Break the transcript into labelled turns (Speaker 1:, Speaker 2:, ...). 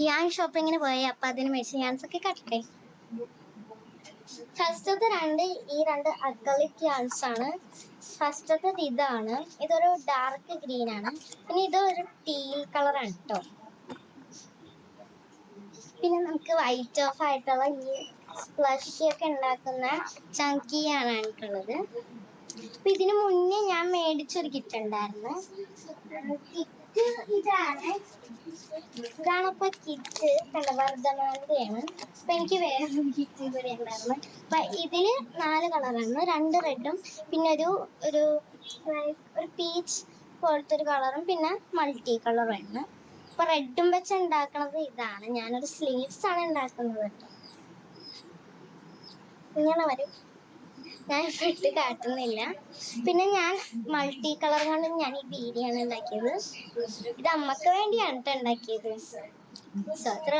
Speaker 1: ഞാൻ ഷോപ്പിങ്ങിന് പോയി. അപ്പം അതിന് മേടിച്ച് ഞാൻസൊക്കെ കട്ടെ. ഫസ്റ്റത്തെ ഈ രണ്ട് അക്രലിക് യാൺസ് ആണ്. ഫസ്റ്റത്തെ ഇതാണ്. ഇതൊരു ഡാർക്ക് ഗ്രീൻ ആണ്. പിന്നെ ഇതൊരു ടീൽ കളറാണ് കേട്ടോ. പിന്നെ നമുക്ക് വൈറ്റ് ഓഫ് ആയിട്ടുള്ള ഈ സ്പ്ലഷ് ഒക്കെ ഉണ്ടാക്കുന്ന ചങ്കിയാണ് ആയിട്ടുള്ളത്. അപ്പൊ ഇതിനു മുന്നേ ഞാൻ മേടിച്ചൊരു കിറ്റ് ഉണ്ടായിരുന്നു. കിറ്റ് ഇതാണിപ്പോ കിറ്റ്. വർദ്ധമാനതയാണ്. അപ്പൊ എനിക്ക് വേറൊരു കിറ്റ് കൂടി ഉണ്ടായിരുന്നു. അപ്പൊ ഇതില് 4 കളറാണ്. 2 റെഡും പിന്നെ ഒരു പീച്ച് പോലത്തെ ഒരു കളറും പിന്നെ മൾട്ടി കളറാണ്. അപ്പൊ റെഡും വെച്ച് ഉണ്ടാക്കുന്നത് ഇതാണ്. ഞാനൊരു സ്ലീവ്സ് ആണ് ഉണ്ടാക്കുന്നത് കേട്ടോ. ഇങ്ങനെ വരും. ഞാൻ ഇട്ട് കാട്ടുന്നില്ല. പിന്നെ ഞാൻ മൾട്ടി കളർ കൊണ്ട് ഞാൻ ഈ ബീഡിയാണ് ഉണ്ടാക്കിയത്. ഇത് അമ്മക്ക് വേണ്ടിയാണ് കേട്ടോ ഉണ്ടാക്കിയത്. സോ അത്ര